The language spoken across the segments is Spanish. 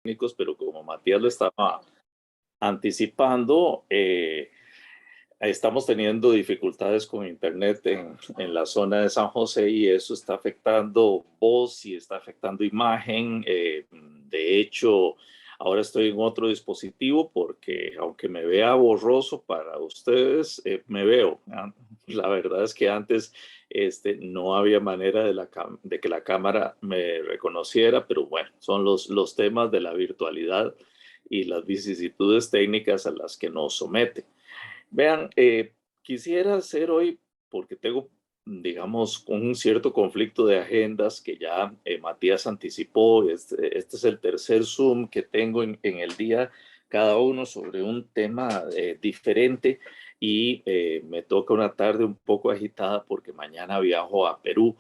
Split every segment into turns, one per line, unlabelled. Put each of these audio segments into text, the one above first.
técnicos, pero como Matías lo estaba anticipando, estamos teniendo dificultades con internet en la zona de San José y eso está afectando voz y está afectando imagen. De hecho, ahora estoy en otro dispositivo porque aunque me vea borroso para ustedes, me veo. La verdad es que antes no había manera de que la cámara me reconociera, pero bueno, son los temas de la virtualidad y las vicisitudes técnicas a las que nos somete. Vean, quisiera hacer hoy, porque tengo, digamos, un cierto conflicto de agendas que ya Matías anticipó. Este es el tercer Zoom que tengo en el día, cada uno sobre un tema diferente y me toca una tarde un poco agitada porque mañana viajo a Perú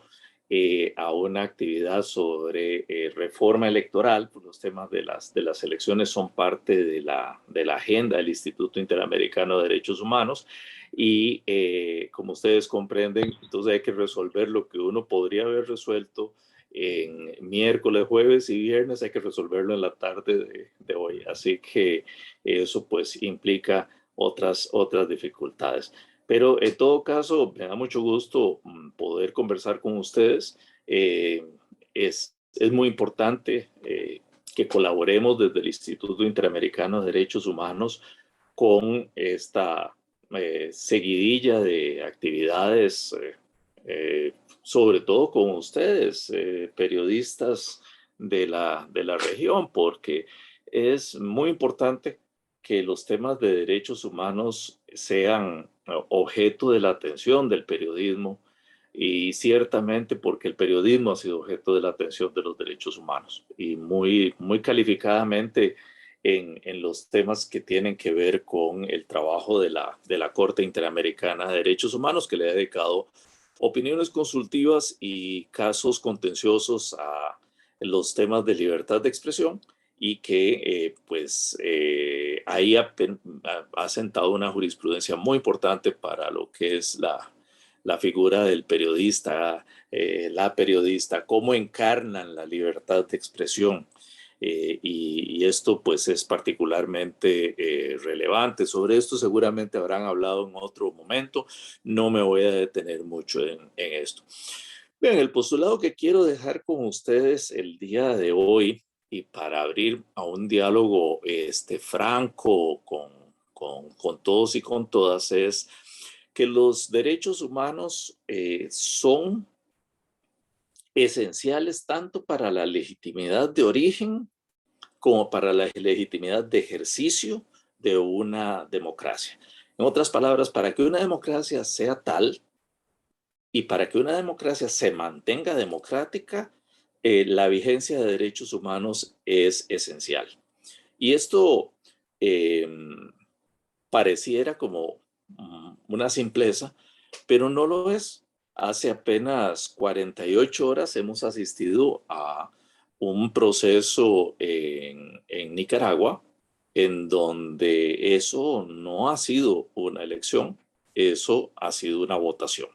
a una actividad sobre reforma electoral, pues los temas de las elecciones son parte de la agenda del Instituto Interamericano de Derechos Humanos y como ustedes comprenden, entonces hay que resolver lo que uno podría haber resuelto en miércoles, jueves y viernes, hay que resolverlo en la tarde de hoy. Así que eso pues implica otras dificultades. Pero en todo caso, me da mucho gusto poder conversar con ustedes. Eh, es muy importante que colaboremos desde el Instituto Interamericano de Derechos Humanos con esta seguidilla de actividades, sobre todo con ustedes, periodistas de la región, porque es muy importante que los temas de derechos humanos sean objeto de la atención del periodismo y ciertamente porque el periodismo ha sido objeto de la atención de los derechos humanos y muy calificadamente en los temas que tienen que ver con el trabajo de la Corte Interamericana de Derechos Humanos, que le ha dedicado opiniones consultivas y casos contenciosos a los temas de libertad de expresión y que ahí ha sentado una jurisprudencia muy importante para lo que es la figura del periodista, la periodista, cómo encarnan la libertad de expresión. Y esto pues es particularmente relevante. Sobre esto seguramente habrán hablado en otro momento. No me voy a detener mucho en esto. Bien, el postulado que quiero dejar con ustedes el día de hoy y para abrir a un diálogo franco con todos y con todas es que los derechos humanos son esenciales tanto para la legitimidad de origen como para la legitimidad de ejercicio de una democracia. En otras palabras, para que una democracia sea tal y para que una democracia se mantenga democrática, la vigencia de derechos humanos es esencial. Y esto eh, pareciera como una simpleza, pero no lo es. Hace apenas 48 horas hemos asistido a un proceso en Nicaragua en donde eso no ha sido una elección, eso ha sido una votación.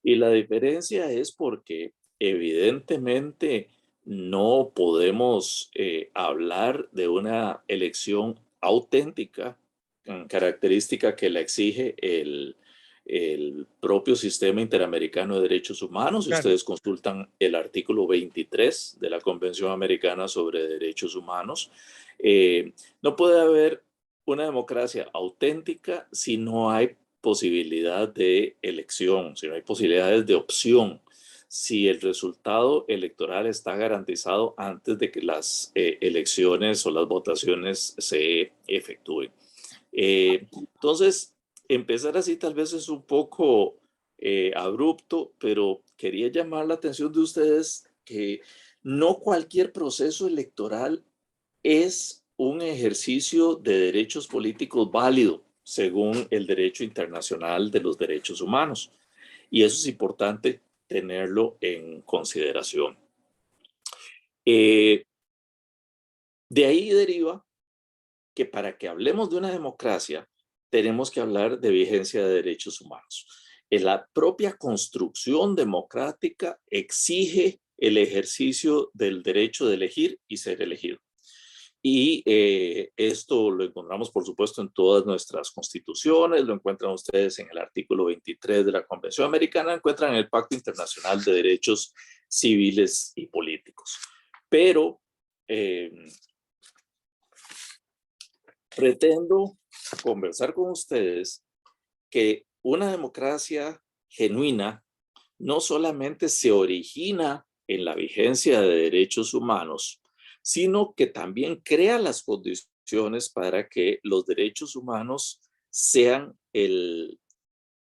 Y la diferencia es porque evidentemente no podemos hablar de una elección auténtica, característica que la exige el propio Sistema Interamericano de Derechos Humanos. Si
Claro.
ustedes consultan el artículo 23 de la Convención Americana sobre Derechos Humanos, no puede haber una democracia auténtica si no hay posibilidad de elección, si no hay posibilidades de opción, si el resultado electoral está garantizado antes de que las elecciones o las votaciones se efectúen. Entonces, empezar así tal vez es un poco abrupto, pero quería llamar la atención de ustedes que no cualquier proceso electoral es un ejercicio de derechos políticos válido según el derecho internacional de los derechos humanos. Y eso es importante tenerlo en consideración. Eh, de ahí deriva que para que hablemos de una democracia, tenemos que hablar de vigencia de derechos humanos. En la propia construcción democrática exige el ejercicio del derecho de elegir y ser elegido. Y esto lo encontramos, por supuesto, en todas nuestras constituciones, lo encuentran ustedes en el artículo 23 de la Convención Americana, encuentran en el Pacto Internacional de Derechos Civiles y Políticos. Pero pretendo conversar con ustedes que una democracia genuina no solamente se origina en la vigencia de derechos humanos, sino que también crea las condiciones para que los derechos humanos sean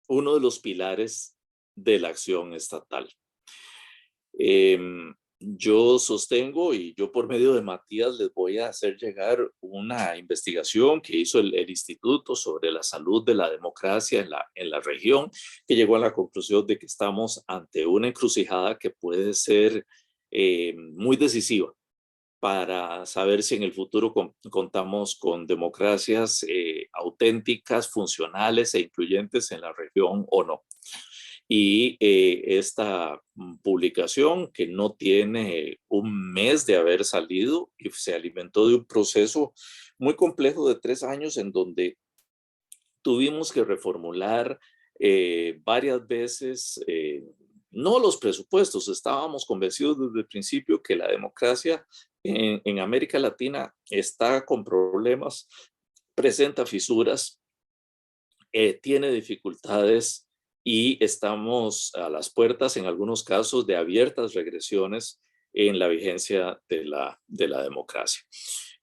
uno de los pilares de la acción estatal. Yo sostengo, y yo por medio de Matías les voy a hacer llegar una investigación que hizo el Instituto sobre la salud de la democracia en la región, que llegó a la conclusión de que estamos ante una encrucijada que puede ser muy decisiva para saber si en el futuro contamos con democracias auténticas, funcionales e incluyentes en la región o no. Y esta publicación, que no tiene un mes de haber salido, y se alimentó de un proceso muy complejo de 3 años en donde tuvimos que reformular varias veces, no los presupuestos, estábamos convencidos desde el principio que la democracia en América Latina está con problemas, presenta fisuras, tiene dificultades y estamos a las puertas, en algunos casos, de abiertas regresiones en la vigencia de la democracia.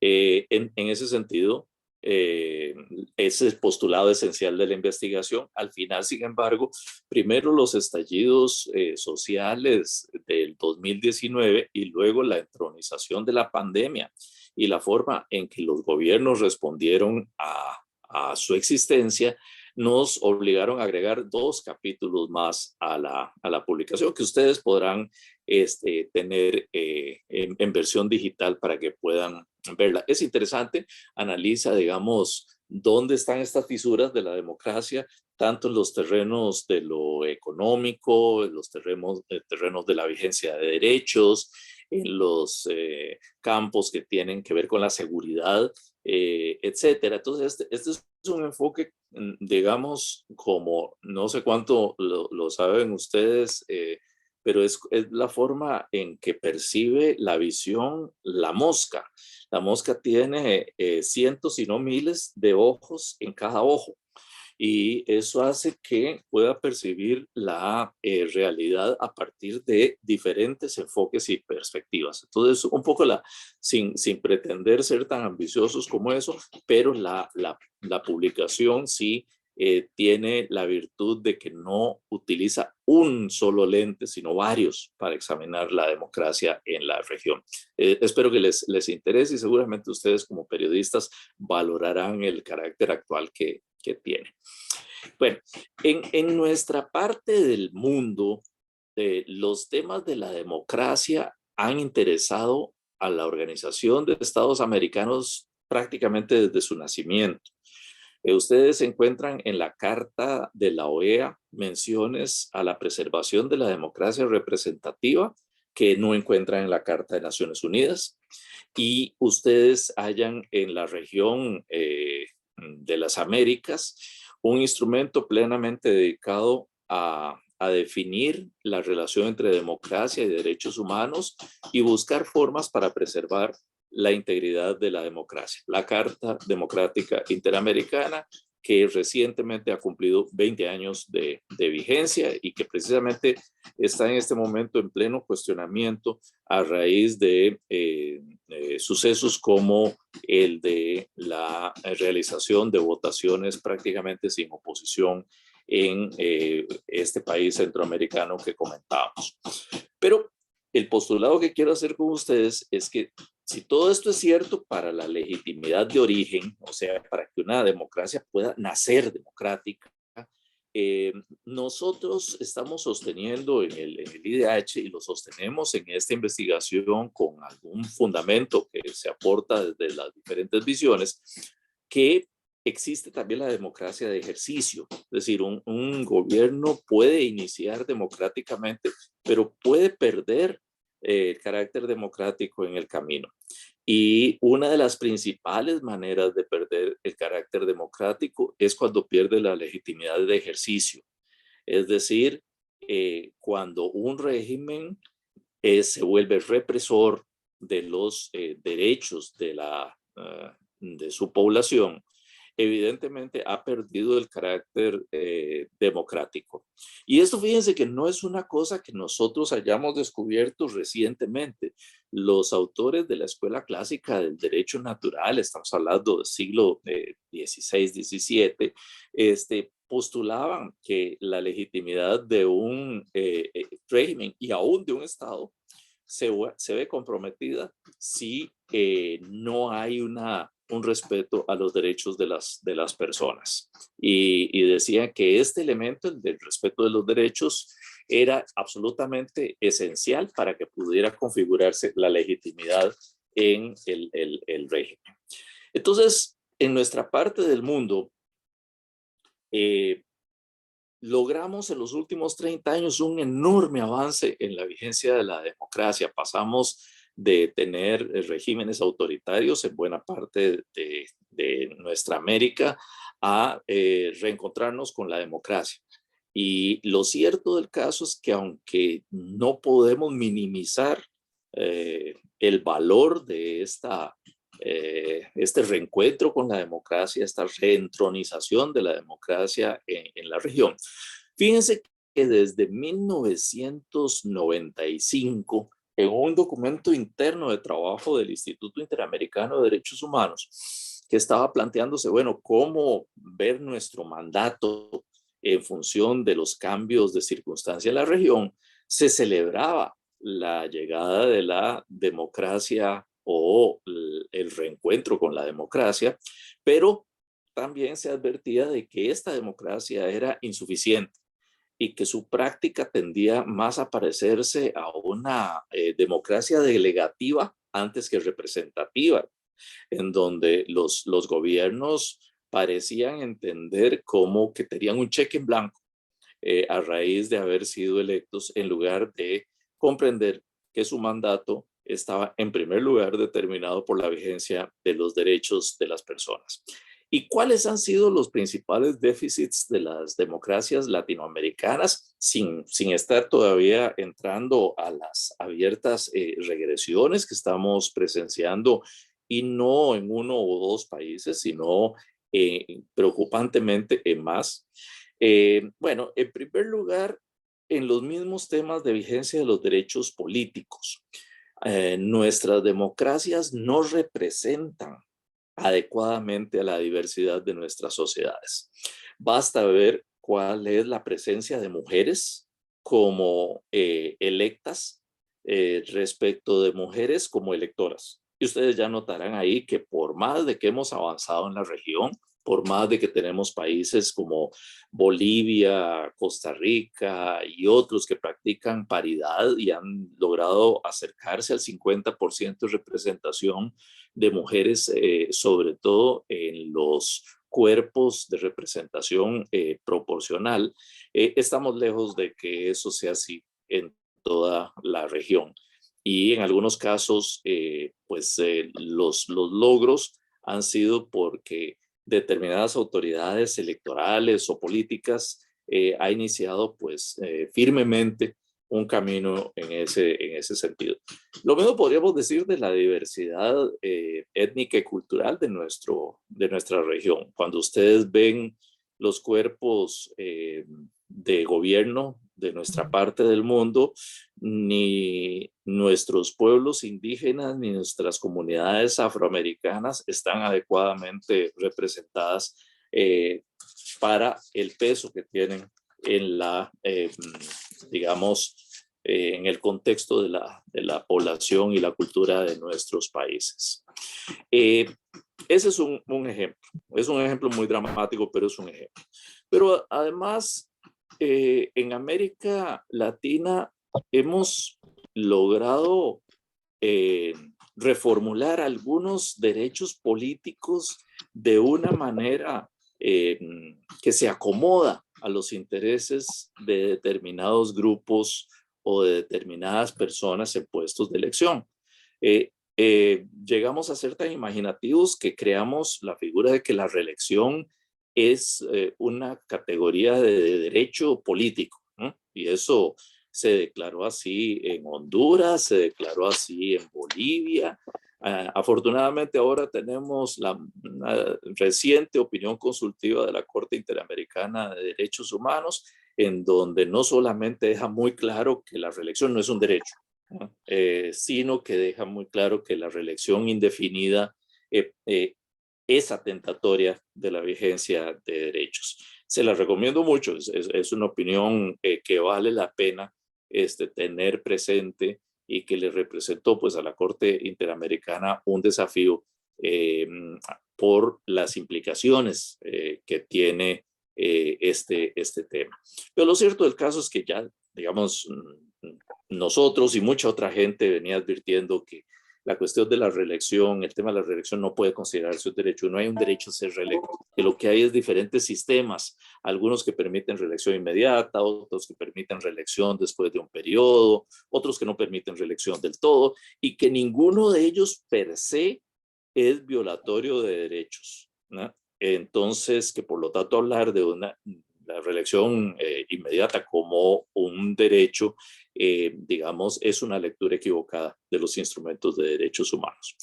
En ese sentido, ese es el postulado esencial de la investigación. Al final, sin embargo, primero los estallidos sociales del 2019 y luego la entronización de la pandemia y la forma en que los gobiernos respondieron a su existencia nos obligaron a agregar 2 capítulos más a la publicación que ustedes podrán tener en versión digital para que puedan verla. Es interesante, analiza, digamos, dónde están estas fisuras de la democracia, tanto en los terrenos de lo económico, en los terrenos de la vigencia de derechos, en los campos que tienen que ver con la seguridad, etcétera. Entonces, este es un enfoque, digamos, como no sé cuánto lo saben ustedes, pero es la forma en que percibe la visión la mosca. La mosca tiene cientos y no miles de ojos en cada ojo. Y eso hace que pueda percibir la realidad a partir de diferentes enfoques y perspectivas. Entonces, un poco sin pretender ser tan ambiciosos como eso, pero la publicación sí tiene la virtud de que no utiliza un solo lente, sino varios para examinar la democracia en la región. Espero que les interese y seguramente ustedes como periodistas valorarán el carácter actual que tiene. Bueno, en nuestra parte del mundo, los temas de la democracia han interesado a la Organización de Estados Americanos prácticamente desde su nacimiento. Ustedes encuentran en la Carta de la OEA menciones a la preservación de la democracia representativa que no encuentran en la Carta de Naciones Unidas, y ustedes hallan en la región de las Américas un instrumento plenamente dedicado a definir la relación entre democracia y derechos humanos y buscar formas para preservar la integridad de la democracia. La Carta Democrática Interamericana, que recientemente ha cumplido 20 años de vigencia y que precisamente está en este momento en pleno cuestionamiento a raíz de sucesos como el de la realización de votaciones prácticamente sin oposición en este país centroamericano que comentábamos. Pero el postulado que quiero hacer con ustedes es que si todo esto es cierto para la legitimidad de origen, o sea, para que una democracia pueda nacer democrática, nosotros estamos sosteniendo en el IDH y lo sostenemos en esta investigación con algún fundamento que se aporta desde las diferentes visiones, que existe también la democracia de ejercicio. Es decir, un gobierno puede iniciar democráticamente, pero puede perder el carácter democrático en el camino. Y una de las principales maneras de perder el carácter democrático es cuando pierde la legitimidad de ejercicio. Es decir, cuando un régimen se vuelve represor de los derechos de su población, evidentemente ha perdido el carácter democrático. Y esto, fíjense que no es una cosa que nosotros hayamos descubierto recientemente. Los autores de la escuela clásica del derecho natural, estamos hablando del siglo XVI, XVII, postulaban que la legitimidad de un régimen y aún de un Estado se ve comprometida si no hay un respeto a los derechos de las personas. Y decían que este elemento, el del respeto de los derechos, era absolutamente esencial para que pudiera configurarse la legitimidad en el régimen. Entonces, en nuestra parte del mundo, logramos en los últimos 30 años un enorme avance en la vigencia de la democracia. Pasamos de tener regímenes autoritarios en buena parte de nuestra América a reencontrarnos con la democracia. Y lo cierto del caso es que aunque no podemos minimizar el valor de este reencuentro con la democracia, esta reentronización de la democracia en la región. Fíjense que desde 1995, en un documento interno de trabajo del Instituto Interamericano de Derechos Humanos, que estaba planteándose, bueno, cómo ver nuestro mandato en función de los cambios de circunstancia en la región, se celebraba la llegada de la democracia o el reencuentro con la democracia, pero también se advertía de que esta democracia era insuficiente y que su práctica tendía más a parecerse a una democracia delegativa antes que representativa, en donde los gobiernos parecían entender como que tenían un cheque en blanco a raíz de haber sido electos, en lugar de comprender que su mandato estaba en primer lugar determinado por la vigencia de los derechos de las personas. ¿Y cuáles han sido los principales déficits de las democracias latinoamericanas sin estar todavía entrando a las abiertas regresiones que estamos presenciando, y no en uno o dos países, sino preocupantemente en más? Bueno, en primer lugar, en los mismos temas de vigencia de los derechos políticos, nuestras democracias no representan adecuadamente a la diversidad de nuestras sociedades. Basta ver cuál es la presencia de mujeres como electas respecto de mujeres como electoras. Y ustedes ya notarán ahí que por más de que hemos avanzado en la región, por más de que tenemos países como Bolivia, Costa Rica y otros que practican paridad y han logrado acercarse al 50% de representación de mujeres, sobre todo en los cuerpos de representación proporcional, estamos lejos de que eso sea así en toda la región. Y en algunos casos, los logros han sido porque determinadas autoridades electorales o políticas ha iniciado firmemente un camino en ese sentido. Lo mismo podríamos decir de la diversidad étnica y cultural de nuestra región. Cuando ustedes ven los cuerpos de gobierno de nuestra parte del mundo, ni nuestros pueblos indígenas ni nuestras comunidades afroamericanas están adecuadamente representadas para el peso que tienen en en el contexto de la población y la cultura de nuestros países. Ese es un ejemplo. Es un ejemplo muy dramático, pero es un ejemplo. Pero además, en América Latina hemos logrado reformular algunos derechos políticos de una manera que se acomoda a los intereses de determinados grupos o de determinadas personas en puestos de elección. llegamos a ser tan imaginativos que creamos la figura de que la reelección es una categoría de derecho político, ¿no? Y eso se declaró así en Honduras, se declaró así en Bolivia. Afortunadamente ahora tenemos una reciente opinión consultiva de la Corte Interamericana de Derechos Humanos, en donde no solamente deja muy claro que la reelección no es un derecho, ¿no? Sino que deja muy claro que la reelección indefinida es atentatoria de la vigencia de derechos. Se la recomiendo mucho, es una opinión que vale la pena tener presente y que le representó pues a la Corte Interamericana un desafío por las implicaciones que tiene este tema. Pero lo cierto del caso es que ya, digamos, nosotros y mucha otra gente venía advirtiendo que la cuestión de la reelección, el tema de la reelección no puede considerarse un derecho, no hay un derecho a ser reelecto, que lo que hay es diferentes sistemas, algunos que permiten reelección inmediata, otros que permiten reelección después de un periodo, otros que no permiten reelección del todo, y que ninguno de ellos per se es violatorio de derechos, ¿no? Entonces, que por lo tanto hablar de la reelección inmediata como un derecho, digamos, es una lectura equivocada de los instrumentos de derechos humanos.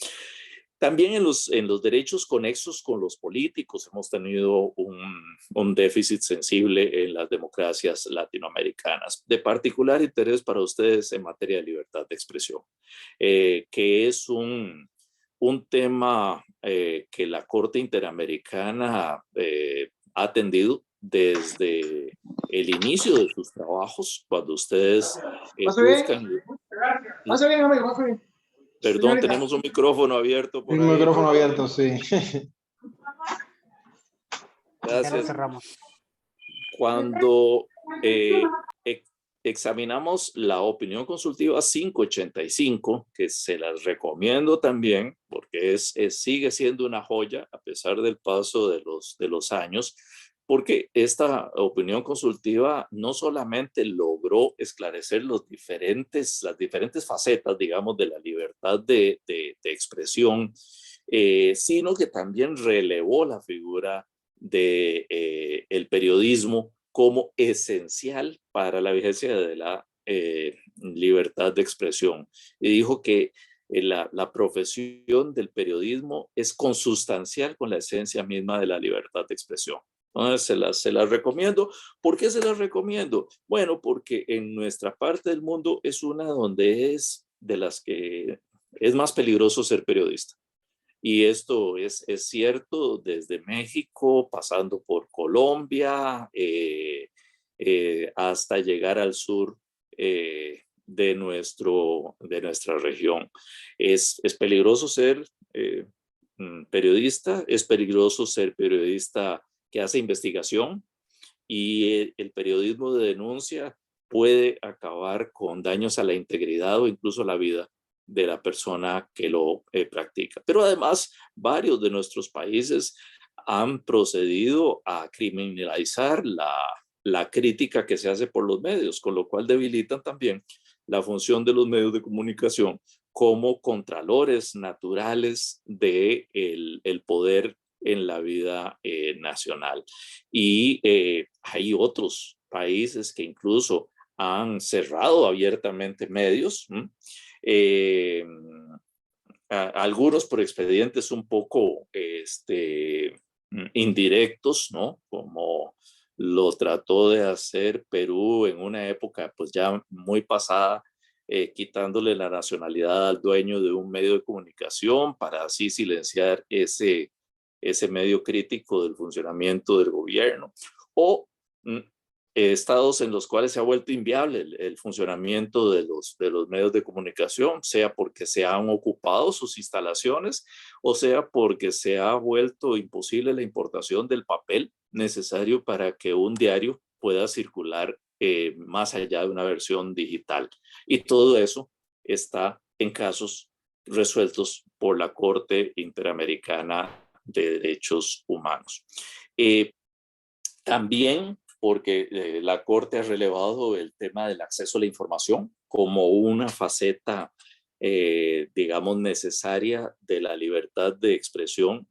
También en los derechos conexos con los políticos hemos tenido un déficit sensible en las democracias latinoamericanas, de particular interés para ustedes en materia de libertad de expresión, que es un tema que la Corte Interamericana ha atendido desde el inicio de sus trabajos, cuando ustedes buscan...
Pase bien, amigo, pase bien.
Perdón, tenemos un micrófono abierto por
Un
ahí.
micrófono abierto, sí.
Gracias. Cuando examinamos la opinión consultiva 585, que se las recomiendo también, porque sigue siendo una joya a pesar del paso de los años, porque esta opinión consultiva no solamente logró esclarecer las diferentes facetas, digamos, de la libertad de expresión, sino que también relevó la figura de el periodismo como esencial para la vigencia de la libertad de expresión. Y dijo que la profesión del periodismo es consustancial con la esencia misma de la libertad de expresión. Entonces se las recomiendo. ¿Por qué se las recomiendo? Bueno, porque en nuestra parte del mundo es una donde es de las que es más peligroso ser periodista. Y esto es cierto desde México, pasando por Colombia, hasta llegar al sur de nuestra región. Es peligroso ser periodista, es peligroso ser periodista que hace investigación, y el periodismo de denuncia puede acabar con daños a la integridad o incluso a la vida de la persona que lo practica. Pero además, varios de nuestros países han procedido a criminalizar la crítica que se hace por los medios, con lo cual debilitan también la función de los medios de comunicación como contralores naturales del el poder en la vida nacional. Y hay otros países que incluso han cerrado abiertamente medios, algunos por expedientes un poco indirectos, ¿no? Como lo trató de hacer Perú en una época pues ya muy pasada, quitándole la nacionalidad al dueño de un medio de comunicación para así silenciar ese medio crítico del funcionamiento del gobierno, o estados en los cuales se ha vuelto inviable el funcionamiento de los medios de comunicación, sea porque se han ocupado sus instalaciones o sea porque se ha vuelto imposible la importación del papel necesario para que un diario pueda circular más allá de una versión digital. Y todo eso está en casos resueltos por la Corte Interamericana de Derechos Humanos. También porque la Corte ha relevado el tema del acceso a la información como una faceta digamos, necesaria de la libertad de expresión.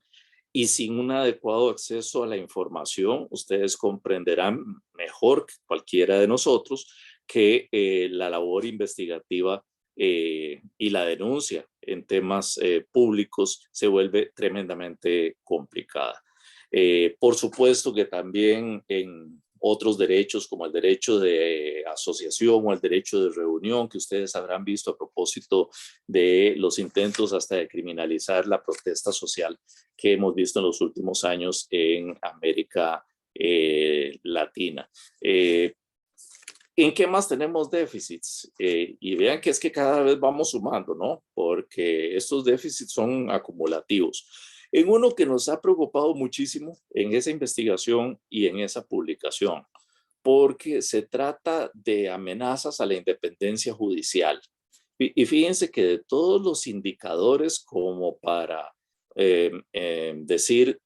Y sin un adecuado acceso a la información, ustedes comprenderán mejor que cualquiera de nosotros que la labor investigativa y la denuncia en temas públicos se vuelve tremendamente complicada. Por supuesto que también en otros derechos como el derecho de asociación o el derecho de reunión que ustedes habrán visto a propósito de los intentos hasta de criminalizar la protesta social que hemos visto en los últimos años en América Latina. ¿En qué más tenemos déficits? Y vean que es que cada vez vamos sumando, ¿no? Porque estos déficits son acumulativos. En uno que nos ha preocupado muchísimo en esa investigación y en esa publicación, porque se trata de amenazas a la independencia judicial. Y fíjense que de todos los indicadores como para decir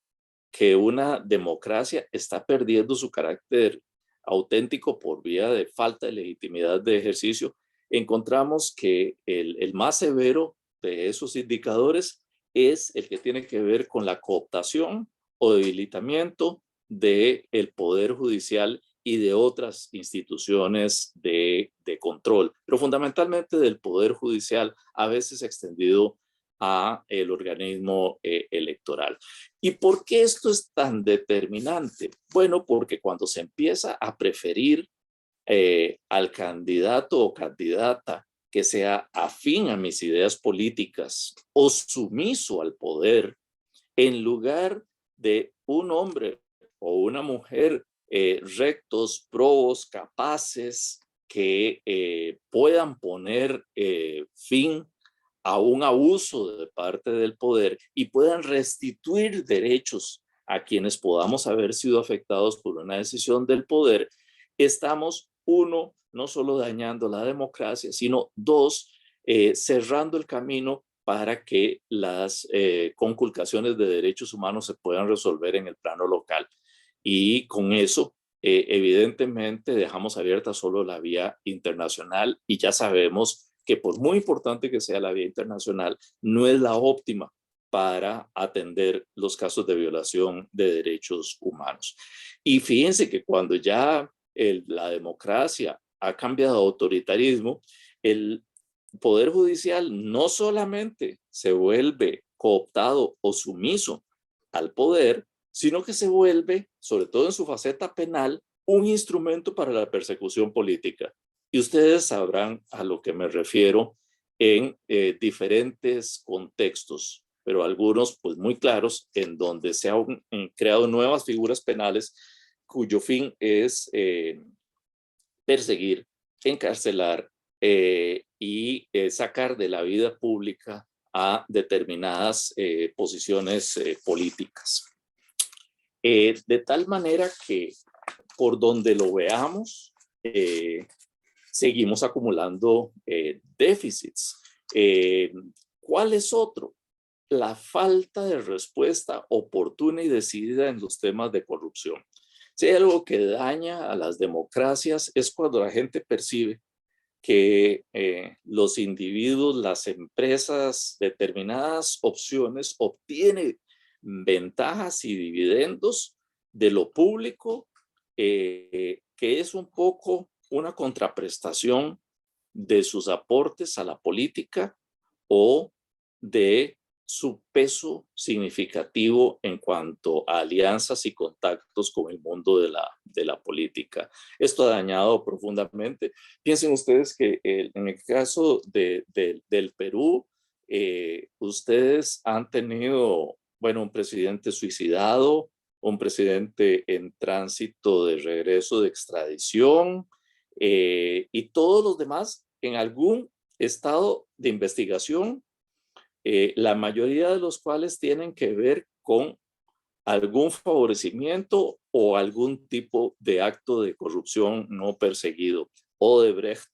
que una democracia está perdiendo su carácter auténtico por vía de falta de legitimidad de ejercicio, encontramos que el más severo de esos indicadores es el que tiene que ver con la cooptación o debilitamiento del poder judicial y de otras instituciones de control, pero fundamentalmente del poder judicial, a veces extendido a el organismo electoral. ¿Y por qué esto es tan determinante? Bueno, porque cuando se empieza a preferir al candidato o candidata que sea afín a mis ideas políticas o sumiso al poder, en lugar de un hombre o una mujer rectos, probos, capaces, que puedan poner fin a un abuso de parte del poder y puedan restituir derechos a quienes podamos haber sido afectados por una decisión del poder, estamos, uno, no solo dañando la democracia, sino dos, cerrando el camino para que las conculcaciones de derechos humanos se puedan resolver en el plano local. Y con eso, evidentemente, dejamos abierta solo la vía internacional y ya sabemos que por muy importante que sea la vía internacional, no es la óptima para atender los casos de violación de derechos humanos. Y fíjense que cuando ya la democracia ha cambiado a autoritarismo, el Poder Judicial no solamente se vuelve cooptado o sumiso al poder, sino que se vuelve, sobre todo en su faceta penal, un instrumento para la persecución política. Y ustedes sabrán a lo que me refiero en diferentes contextos, pero algunos pues muy claros, en donde se han creado nuevas figuras penales cuyo fin es perseguir, encarcelar y sacar de la vida pública a determinadas posiciones políticas. De tal manera que por donde lo veamos, seguimos acumulando déficits. ¿Cuál es otro? La falta de respuesta oportuna y decidida en los temas de corrupción. Si hay algo que daña a las democracias es cuando la gente percibe que los individuos, las empresas, determinadas opciones obtienen ventajas y dividendos de lo público, que es un poco una contraprestación de sus aportes a la política o de su peso significativo en cuanto a alianzas y contactos con el mundo de la política. Esto ha dañado profundamente. Piensen ustedes que en el caso del Perú, ustedes han tenido, bueno, un presidente suicidado, un presidente en tránsito de regreso de extradición, y todos los demás en algún estado de investigación, la mayoría de los cuales tienen que ver con algún favorecimiento o algún tipo de acto de corrupción no perseguido. Odebrecht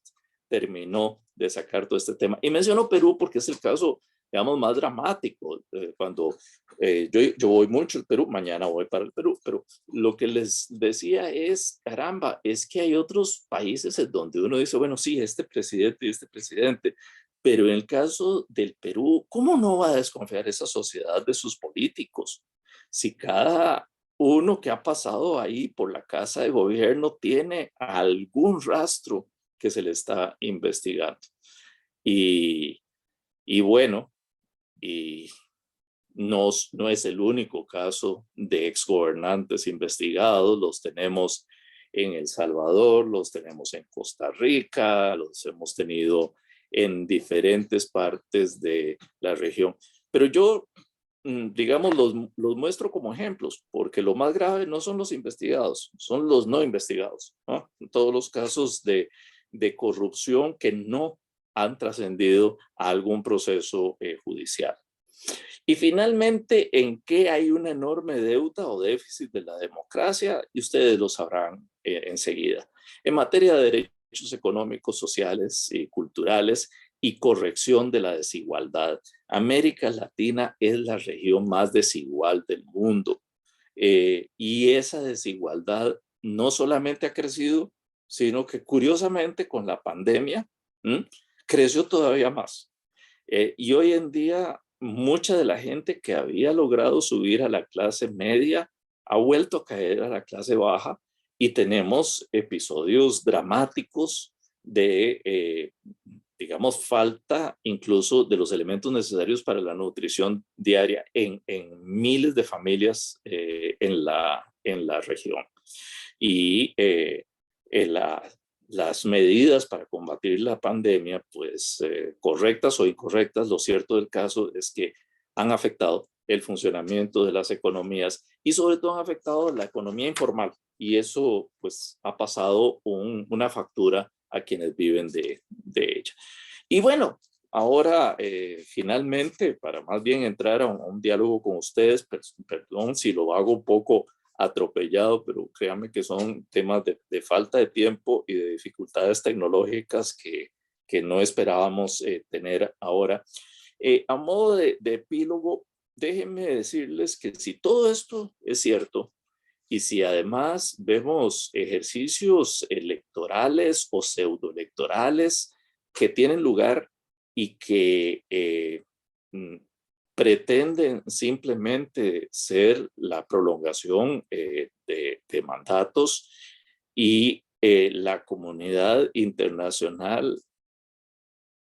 terminó de sacar todo este tema. Y menciono Perú porque es el caso, digamos, más dramático. Cuando yo voy mucho al Perú, mañana voy para el Perú, pero lo que les decía es, caramba, es que hay otros países en donde uno dice, bueno, sí, este presidente y este presidente, Pero en el caso del Perú, ¿cómo no va a desconfiar esa sociedad de sus políticos? Si cada uno que ha pasado ahí por la casa de gobierno tiene algún rastro que se le está investigando. Y, y bueno, y no es el único caso de exgobernantes investigados, los tenemos en El Salvador, los tenemos en Costa Rica, los hemos tenido en diferentes partes de la región. Pero yo, digamos, los muestro como ejemplos, porque lo más grave no son los investigados, son los no investigados, ¿no? Todos los casos de corrupción que no han trascendido a algún proceso judicial. Y finalmente, ¿en qué hay una enorme deuda o déficit de la democracia? Y ustedes lo sabrán enseguida. En materia de derechos económicos, sociales y culturales y corrección de la desigualdad. América Latina es la región más desigual del mundo. Y esa desigualdad no solamente ha crecido, sino que curiosamente con la pandemia creció todavía más. Y hoy en día mucha de la gente que había logrado subir a la clase media ha vuelto a caer a la clase baja y tenemos episodios dramáticos de, digamos, falta incluso de los elementos necesarios para la nutrición diaria en miles de familias en la región. Y las medidas para combatir la pandemia, pues correctas o incorrectas, lo cierto del caso es que han afectado el funcionamiento de las economías y sobre todo han afectado la economía informal y eso pues ha pasado una factura a quienes viven de ella. Y bueno, ahora finalmente, para más bien entrar a un diálogo con ustedes, perdón si lo hago un poco atropellado, pero créanme que son temas de falta de tiempo y de dificultades tecnológicas que no esperábamos tener ahora. A modo de epílogo, déjenme decirles que si todo esto es cierto y si además vemos ejercicios electorales o pseudoelectorales que tienen lugar y que pretenden simplemente ser la prolongación de mandatos y la comunidad internacional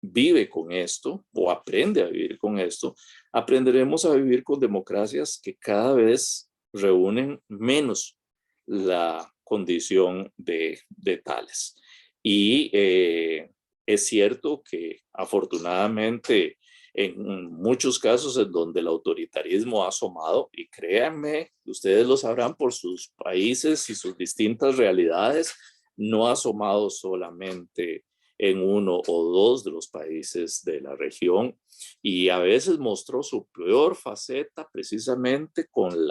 vive con esto o aprende a vivir con esto, aprenderemos a vivir con democracias que cada vez reúnen menos la condición de tales. Y es cierto que afortunadamente en muchos casos en donde el autoritarismo ha asomado, y créanme, ustedes lo sabrán por sus países y sus distintas realidades, no ha asomado solamente en uno o dos de los países de la región y a veces mostró su peor faceta precisamente con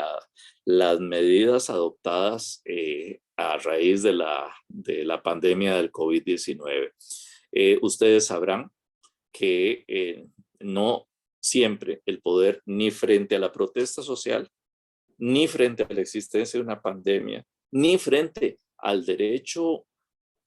las medidas adoptadas a raíz de la pandemia del COVID-19. Ustedes sabrán que no siempre el poder, ni frente a la protesta social, ni frente a la existencia de una pandemia, ni frente al derecho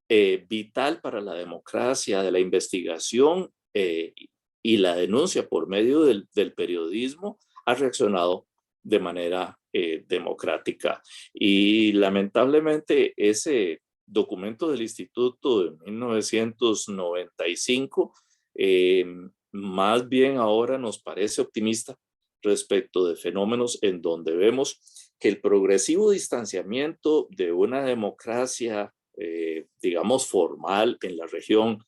vital para la democracia, de la investigación y la denuncia por medio del periodismo, ha reaccionado de manera democrática. Y lamentablemente ese documento del Instituto de 1995 más bien ahora nos parece optimista respecto de fenómenos en donde vemos que el progresivo distanciamiento de una democracia digamos, formal en la región,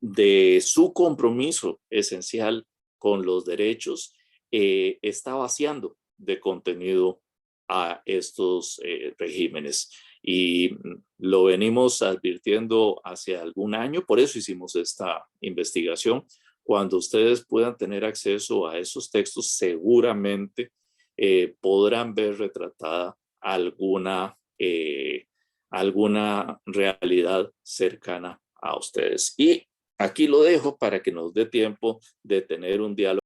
de su compromiso esencial con los derechos, está vaciando de contenido a estos regímenes. Y lo venimos advirtiendo hace algún año, por eso hicimos esta investigación. Cuando ustedes puedan tener acceso a esos textos, seguramente podrán ver retratada alguna realidad cercana a ustedes. Y aquí lo dejo para que nos dé tiempo de tener un diálogo